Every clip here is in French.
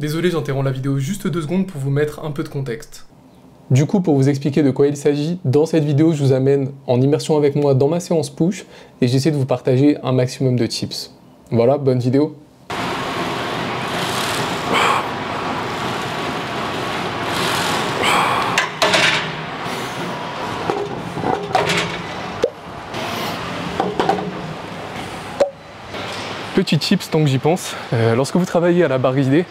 Désolé, j'interromps la vidéo juste 2 secondes pour vous mettre un peu de contexte. Du coup, pour vous expliquer de quoi il s'agit, dans cette vidéo, je vous amène en immersion avec moi dans ma séance push et j'essaie de vous partager un maximum de tips. Voilà, bonne vidéo. Petit tips tant que j'y pense, lorsque vous travaillez à la barre guidée,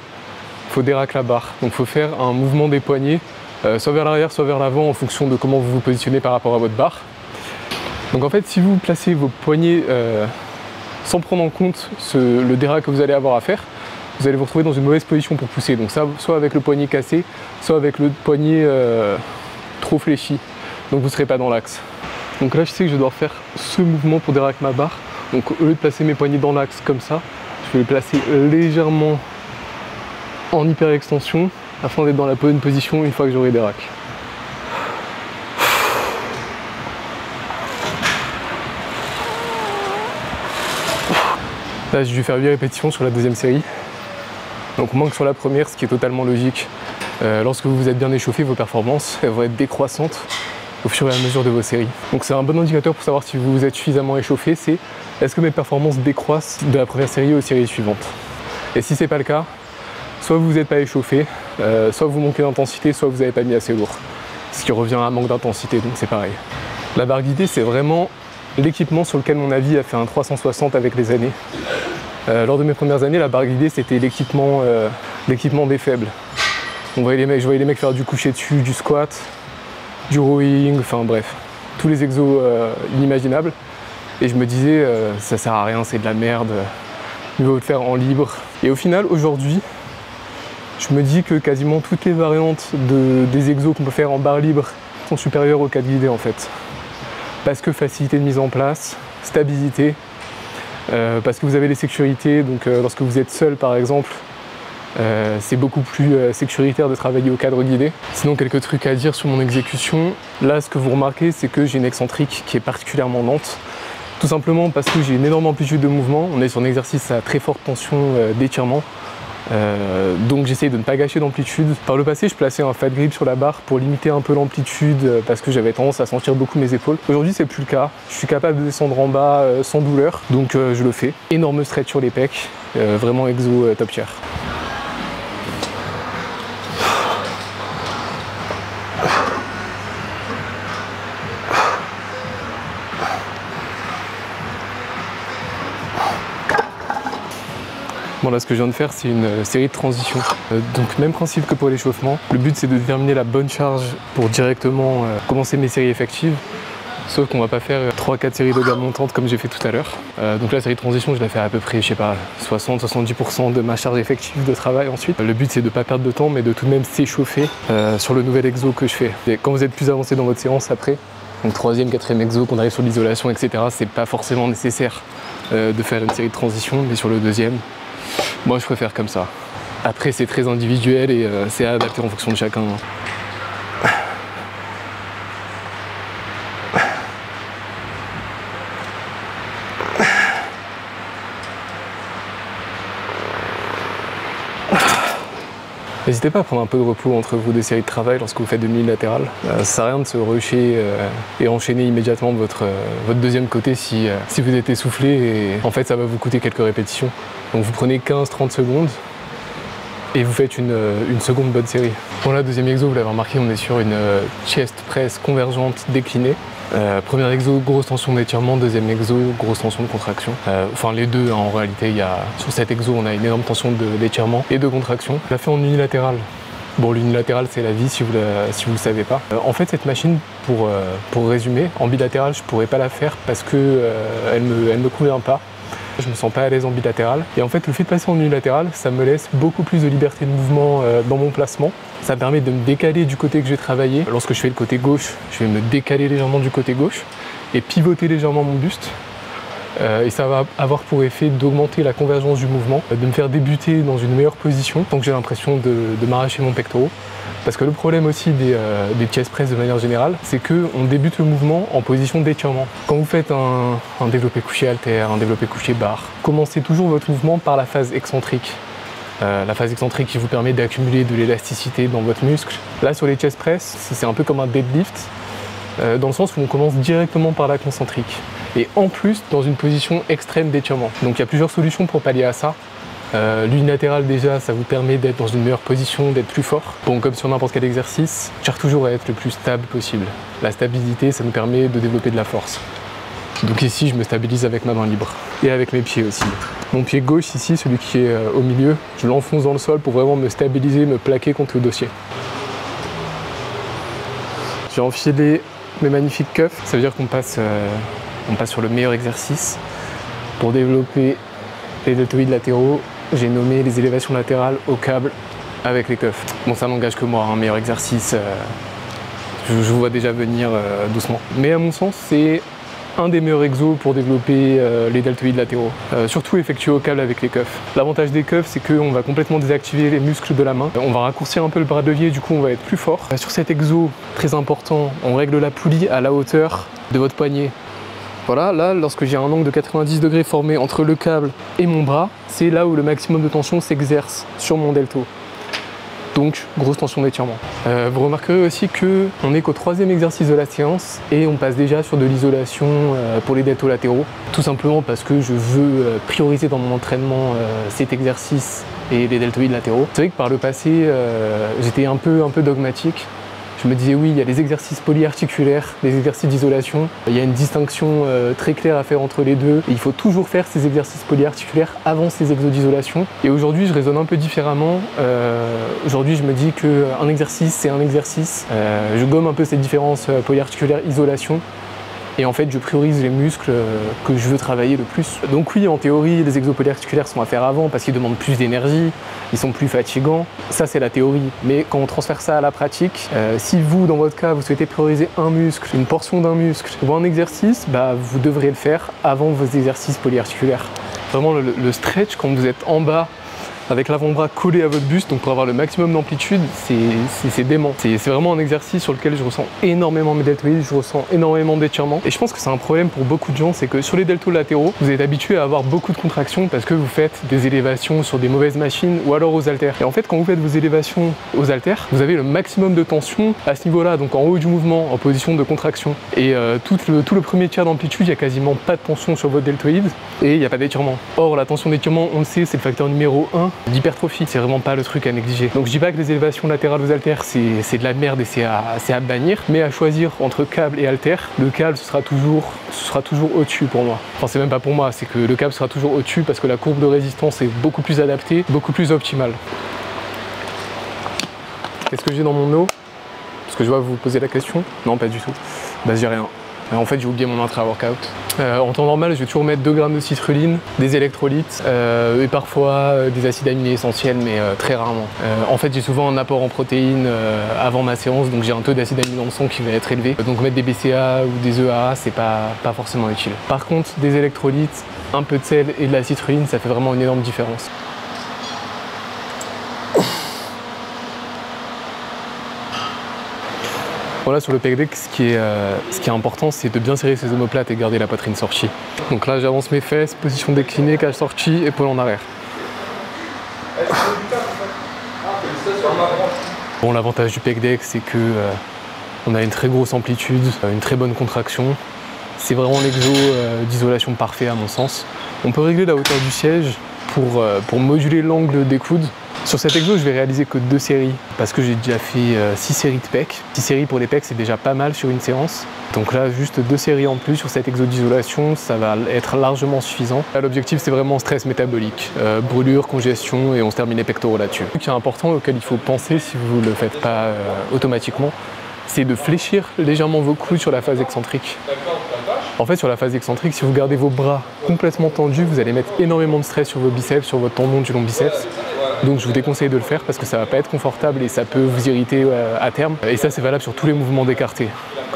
il faut déraquer la barre. Donc il faut faire un mouvement des poignets, soit vers l'arrière, soit vers l'avant en fonction de comment vous vous positionnez par rapport à votre barre. Donc en fait, si vous placez vos poignets sans prendre en compte le dérac que vous allez avoir à faire, vous allez vous retrouver dans une mauvaise position pour pousser. Donc ça, soit avec le poignet cassé, soit avec le poignet trop fléchi. Donc vous ne serez pas dans l'axe. Donc là, je sais que je dois faire ce mouvement pour déraquer ma barre. Donc au lieu de placer mes poignets dans l'axe comme ça, je vais les placer légèrement en hyper extension afin d'être dans la bonne position une fois que j'aurai des racks. Là, je vais faire 8 répétitions sur la deuxième série. Donc moins que sur la première, ce qui est totalement logique. Lorsque vous vous êtes bien échauffé, vos performances elles vont être décroissantes au fur et à mesure de vos séries. Donc c'est un bon indicateur pour savoir si vous êtes suffisamment échauffé, c'est est-ce que mes performances décroissent de la première série aux séries suivantes. Et si c'est pas le cas, soit vous n'êtes pas échauffé, soit vous manquez d'intensité, soit vous n'avez pas mis assez lourd. Ce qui revient à un manque d'intensité, donc c'est pareil. La barre guidée, c'est vraiment l'équipement sur lequel mon avis a fait un 360 avec les années. Lors de mes premières années, la barre guidée, c'était l'équipement des faibles. Je voyais les mecs faire du coucher dessus, du squat, du rowing, enfin bref, tous les exos inimaginables. Et je me disais, ça sert à rien, c'est de la merde, mieux vaut le faire en libre. Et au final, aujourd'hui, je me dis que quasiment toutes les variantes des exos qu'on peut faire en barre libre sont supérieures au 4 guidé en fait. Parce que facilité de mise en place, stabilité, parce que vous avez les sécurités, donc lorsque vous êtes seul par exemple, c'est beaucoup plus sécuritaire de travailler au cadre guidé. Sinon, quelques trucs à dire sur mon exécution. Là, ce que vous remarquez, c'est que j'ai une excentrique qui est particulièrement lente. Tout simplement parce que j'ai une énorme amplitude de mouvement. On est sur un exercice à très forte tension d'étirement. Donc j'essaye de ne pas gâcher d'amplitude. Par le passé, je plaçais un fat grip sur la barre pour limiter un peu l'amplitude parce que j'avais tendance à sentir beaucoup mes épaules. Aujourd'hui, c'est plus le cas. Je suis capable de descendre en bas sans douleur, donc je le fais. Énorme stretch sur les pecs, vraiment exo top tier. Bon, là, ce que je viens de faire, c'est une série de transitions. Donc même principe que pour l'échauffement. Le but, c'est de déterminer la bonne charge pour directement commencer mes séries effectives. Sauf qu'on va pas faire 3-4 séries de gamme montante comme j'ai fait tout à l'heure. Donc la série de transition, je la fais à peu près, je sais pas, 60-70% de ma charge effective de travail ensuite. Le but, c'est de pas perdre de temps, mais de tout de même s'échauffer sur le nouvel exo que je fais. Et quand vous êtes plus avancé dans votre séance après, donc 3e, 4e exo, qu'on arrive sur l'isolation, etc., c'est pas forcément nécessaire de faire une série de transition, mais sur le 2e, moi je préfère comme ça. Après c'est très individuel et c'est à adapter en fonction de chacun. N'hésitez pas à prendre un peu de repos entre vos deux séries de travail lorsque vous faites de unilatéral. Ça sert à rien de se rusher et enchaîner immédiatement votre deuxième côté si vous êtes essoufflé et en fait ça va vous coûter quelques répétitions. Donc vous prenez 15-30 secondes et vous faites une seconde bonne série. Pour la deuxième exo, vous l'avez remarqué, on est sur une chest press convergente déclinée. Premier exo, grosse tension d'étirement, deuxième exo, grosse tension de contraction. Enfin les deux, hein, en réalité, sur cet exo, on a une énorme tension d'étirement et de contraction. On l'a fait en unilatéral. Bon, l'unilatéral, c'est la vie si vous le savez pas. En fait, cette machine, pour résumer, en bilatéral, je pourrais pas la faire parce que elle me convient pas. Je me sens pas à l'aise en bilatéral. Et en fait, le fait de passer en unilatéral, ça me laisse beaucoup plus de liberté de mouvement dans mon placement. Ça me permet de me décaler du côté que j'ai travaillé. Lorsque je fais le côté gauche, je vais me décaler légèrement du côté gauche et pivoter légèrement mon buste. Et ça va avoir pour effet d'augmenter la convergence du mouvement, de me faire débuter dans une meilleure position tant que j'ai l'impression de m'arracher mon pectoral. Parce que le problème aussi des chest press de manière générale, c'est qu'on débute le mouvement en position d'étirement. Quand vous faites un développé couché haltère, un développé couché barre, commencez toujours votre mouvement par la phase excentrique. la phase excentrique qui vous permet d'accumuler de l'élasticité dans votre muscle. Là sur les chest press, c'est un peu comme un deadlift, dans le sens où on commence directement par la concentrique. Et en plus dans une position extrême d'étirement. Donc il y a plusieurs solutions pour pallier à ça. L'unilatéral déjà, ça vous permet d'être dans une meilleure position, d'être plus fort. Bon, comme sur n'importe quel exercice, je cherche toujours à être le plus stable possible. La stabilité, ça nous permet de développer de la force. Donc ici, je me stabilise avec ma main libre. Et avec mes pieds aussi. Mon pied gauche ici, celui qui est au milieu, je l'enfonce dans le sol pour vraiment me stabiliser, me plaquer contre le dossier. J'ai enfilé mes magnifiques cuffs. Ça veut dire qu'on passe sur le meilleur exercice. Pour développer les deltoïdes latéraux, j'ai nommé les élévations latérales au câble avec les cuffs. Bon, ça n'engage que moi, un meilleur exercice, je vous vois déjà venir doucement. Mais à mon sens, c'est un des meilleurs exos pour développer les deltoïdes latéraux, surtout effectué au câble avec les cuffs. L'avantage des cuffs, c'est qu'on va complètement désactiver les muscles de la main. On va raccourcir un peu le bras de levier, du coup on va être plus fort. Sur cet exo, très important, on règle la poulie à la hauteur de votre poignet. Voilà, là, lorsque j'ai un angle de 90 degrés formé entre le câble et mon bras, c'est là où le maximum de tension s'exerce sur mon delto. Donc, grosse tension d'étirement. Vous remarquerez aussi qu'on n'est qu'au 3e exercice de la séance et on passe déjà sur de l'isolation pour les deltos latéraux. Tout simplement parce que je veux prioriser dans mon entraînement cet exercice et les deltoïdes latéraux. C'est vrai que par le passé, j'étais un peu dogmatique. Je me disais oui, il y a les exercices polyarticulaires, les exercices d'isolation. Il y a une distinction très claire à faire entre les deux. Et il faut toujours faire ces exercices polyarticulaires avant ces exos d'isolation. Et aujourd'hui, je raisonne un peu différemment. Aujourd'hui, je me dis qu'un exercice, c'est un exercice. Je gomme un peu cette différence polyarticulaire-isolation. Et en fait, je priorise les muscles que je veux travailler le plus. Donc oui, en théorie, les exos polyarticulaires sont à faire avant parce qu'ils demandent plus d'énergie, ils sont plus fatigants. Ça, c'est la théorie. Mais quand on transfère ça à la pratique, si vous, dans votre cas, vous souhaitez prioriser un muscle, une portion d'un muscle ou un exercice, bah, vous devrez le faire avant vos exercices polyarticulaires. Vraiment, le stretch, quand vous êtes en bas, avec l'avant-bras collé à votre buste, donc pour avoir le maximum d'amplitude, c'est dément. C'est vraiment un exercice sur lequel je ressens énormément mes deltoïdes, je ressens énormément d'étirement. Et je pense que c'est un problème pour beaucoup de gens, c'est que sur les deltos latéraux, vous êtes habitué à avoir beaucoup de contractions parce que vous faites des élévations sur des mauvaises machines ou alors aux haltères. Et en fait, quand vous faites vos élévations aux haltères, vous avez le maximum de tension à ce niveau-là, donc en haut du mouvement, en position de contraction. Et tout le premier tiers d'amplitude, il n'y a quasiment pas de tension sur votre deltoïde et il n'y a pas d'étirement. Or, la tension d'étirement, on le sait, c'est le facteur numéro 1 d'hypertrophie, c'est vraiment pas le truc à négliger. Donc je dis pas que les élévations latérales aux haltères c'est de la merde et c'est à bannir, mais à choisir entre câble et haltère, le câble ce sera toujours au-dessus pour moi. Enfin c'est même pas pour moi, c'est que le câble sera toujours au-dessus parce que la courbe de résistance est beaucoup plus adaptée, beaucoup plus optimale. Qu'est-ce que j'ai dans mon eau? Parce que je vois vous poser la question. Non, pas du tout. Bah j'ai rien. En fait, j'ai oublié mon intra-workout. En temps normal, je vais toujours mettre 2 grammes de citrulline, des électrolytes et parfois des acides aminés essentiels, mais très rarement. En fait, j'ai souvent un apport en protéines avant ma séance, donc j'ai un taux d'acides aminés dans le sang qui va être élevé. Donc mettre des BCA ou des EAA, c'est pas forcément utile. Par contre, des électrolytes, un peu de sel et de la citrulline, ça fait vraiment une énorme différence. Voilà, sur le pec deck, ce qui est important, c'est de bien serrer ses omoplates et garder la poitrine sortie. Donc là, j'avance mes fesses, position déclinée, cage sortie, épaule en arrière. Bon, l'avantage du pec deck, c'est que on a une très grosse amplitude, une très bonne contraction. C'est vraiment l'exo d'isolation parfait à mon sens. On peut régler la hauteur du siège pour moduler l'angle des coudes. Sur cet exo, je vais réaliser que 2 séries parce que j'ai déjà fait 6 séries de pecs. 6 séries pour les pecs, c'est déjà pas mal sur une séance. Donc là, juste 2 séries en plus sur cet exo d'isolation, ça va être largement suffisant. L'objectif, c'est vraiment stress métabolique, brûlure, congestion et on se termine les pectoraux là-dessus. Ce qui est important auquel il faut penser si vous ne le faites pas automatiquement, c'est de fléchir légèrement vos coudes sur la phase excentrique. En fait, sur la phase excentrique, si vous gardez vos bras complètement tendus, vous allez mettre énormément de stress sur vos biceps, sur votre tendon du long biceps. Donc je vous déconseille de le faire parce que ça va pas être confortable et ça peut vous irriter à terme. Et ça c'est valable sur tous les mouvements d'écarté.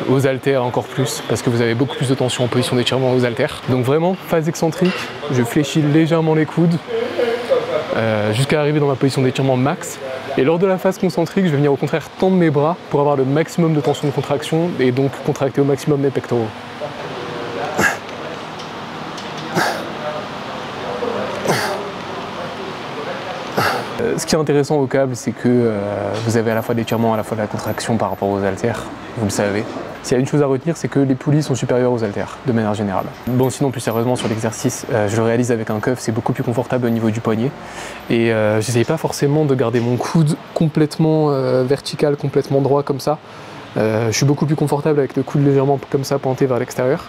Aux haltères encore plus parce que vous avez beaucoup plus de tension en position d'étirement aux haltères. Donc vraiment, phase excentrique, je fléchis légèrement les coudes jusqu'à arriver dans ma position d'étirement max. Et lors de la phase concentrique, je vais venir au contraire tendre mes bras pour avoir le maximum de tension de contraction et donc contracter au maximum mes pectoraux. Ce qui est intéressant au câble, c'est que vous avez à la fois de l'étirement, à la fois de la contraction par rapport aux haltères, vous le savez. S'il y a une chose à retenir, c'est que les poulies sont supérieures aux haltères, de manière générale. Bon, sinon, plus sérieusement, sur l'exercice, je le réalise avec un cuff, c'est beaucoup plus confortable au niveau du poignet. Et j'essaye pas forcément de garder mon coude complètement vertical, complètement droit comme ça. Je suis beaucoup plus confortable avec le coude légèrement comme ça, pointé vers l'extérieur.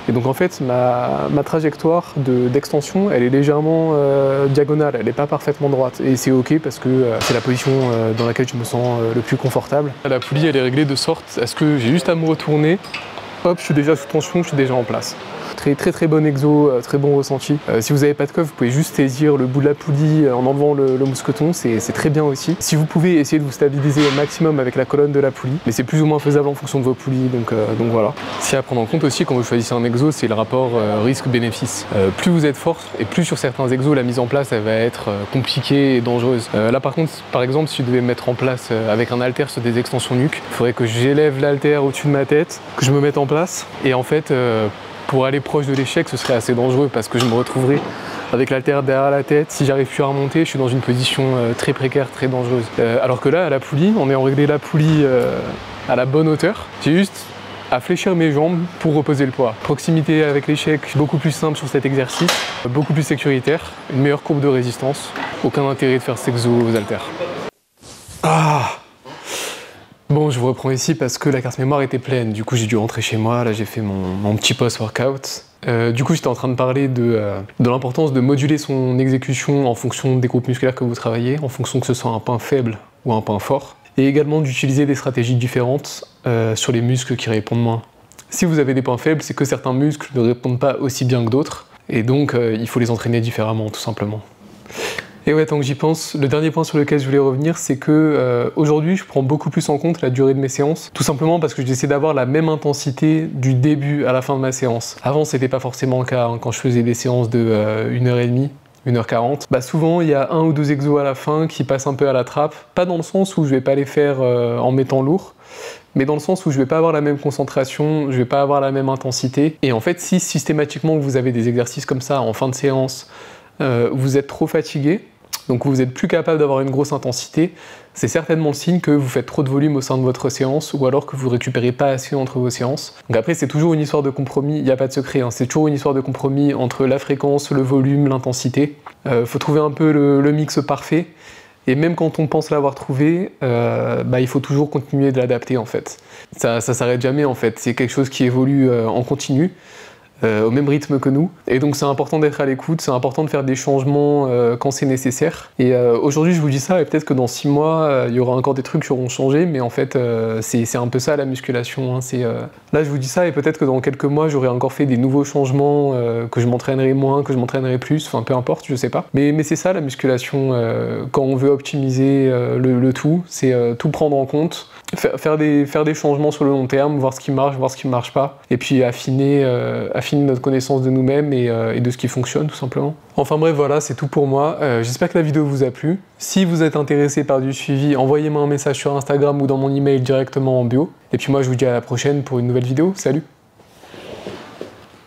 Et donc en fait, ma trajectoire d'extension, elle est légèrement diagonale, elle n'est pas parfaitement droite. Et c'est ok parce que c'est la position dans laquelle je me sens le plus confortable. La poulie, elle est réglée de sorte à ce que j'ai juste à me retourner, hop, je suis déjà sous tension, je suis déjà en place. Très bon exo, très bon ressenti. Si vous n'avez pas de coffre, vous pouvez juste saisir le bout de la poulie en enlevant le mousqueton, c'est très bien aussi. Si vous pouvez essayer de vous stabiliser au maximum avec la colonne de la poulie, mais c'est plus ou moins faisable en fonction de vos poulies, donc voilà. Ce qu'il y a à prendre en compte aussi quand vous choisissez un exo, c'est le rapport risque-bénéfice. Plus vous êtes fort, et plus sur certains exos, la mise en place elle va être compliquée et dangereuse. Là par contre, par exemple, si je devais me mettre en place avec un haltère sur des extensions nuque, il faudrait que j'élève l'haltère au-dessus de ma tête, que je me mette en place, et en fait, pour aller proche de l'échec, ce serait assez dangereux parce que je me retrouverais avec l'haltère derrière la tête. Si j'arrive plus à remonter, je suis dans une position très précaire, très dangereuse. Alors que là, à la poulie, en ayant réglé la poulie à la bonne hauteur, j'ai juste à fléchir mes jambes pour reposer le poids. Proximité avec l'échec, beaucoup plus simple sur cet exercice, beaucoup plus sécuritaire, une meilleure courbe de résistance. Aucun intérêt de faire cet exo aux haltères. Bon, je vous reprends ici parce que la carte mémoire était pleine. Du coup, j'ai dû rentrer chez moi. Là, j'ai fait mon petit post-workout. Du coup, j'étais en train de parler de l'importance de moduler son exécution en fonction des groupes musculaires que vous travaillez, en fonction que ce soit un point faible ou un point fort. Et également d'utiliser des stratégies différentes sur les muscles qui répondent moins. Si vous avez des points faibles, c'est que certains muscles ne répondent pas aussi bien que d'autres. Et donc, il faut les entraîner différemment, tout simplement. Et ouais, tant que j'y pense, le dernier point sur lequel je voulais revenir, c'est que aujourd'hui, je prends beaucoup plus en compte la durée de mes séances, tout simplement parce que j'essaie d'avoir la même intensité du début à la fin de ma séance. Avant, c'était pas forcément le cas, hein, quand je faisais des séances de 1h30, 1h40. Bah souvent, il y a 1 ou 2 exos à la fin qui passent un peu à la trappe, pas dans le sens où je vais pas les faire en mettant lourd, mais dans le sens où je vais pas avoir la même concentration, je vais pas avoir la même intensité. Et en fait, si systématiquement vous avez des exercices comme ça en fin de séance, vous êtes trop fatigué, donc vous n'êtes plus capable d'avoir une grosse intensité, c'est certainement le signe que vous faites trop de volume au sein de votre séance ou alors que vous ne récupérez pas assez entre vos séances. Donc après, c'est toujours une histoire de compromis, il n'y a pas de secret, hein, c'est toujours une histoire de compromis entre la fréquence, le volume, l'intensité. Faut trouver un peu le mix parfait. Et même quand on pense l'avoir trouvé, il faut toujours continuer de l'adapter en fait. Ça s'arrête jamais en fait, c'est quelque chose qui évolue en continu. Au même rythme que nous. Et donc c'est important d'être à l'écoute, c'est important de faire des changements quand c'est nécessaire. Et aujourd'hui je vous dis ça, et peut-être que dans 6 mois, il y aura encore des trucs qui auront changé, mais en fait c'est un peu ça la musculation. Hein. Là je vous dis ça, et peut-être que dans quelques mois j'aurai encore fait des nouveaux changements, que je m'entraînerai moins, que je m'entraînerai plus, enfin peu importe, je sais pas. Mais c'est ça la musculation, quand on veut optimiser le tout, c'est tout prendre en compte, faire des changements sur le long terme, voir ce qui marche, voir ce qui ne marche pas, et puis affiner notre connaissance de nous-mêmes et de ce qui fonctionne tout simplement. Enfin bref, voilà, c'est tout pour moi. J'espère que la vidéo vous a plu. Si vous êtes intéressé par du suivi, envoyez-moi un message sur Instagram ou dans mon email directement en bio. Et puis moi je vous dis à la prochaine pour une nouvelle vidéo. Salut!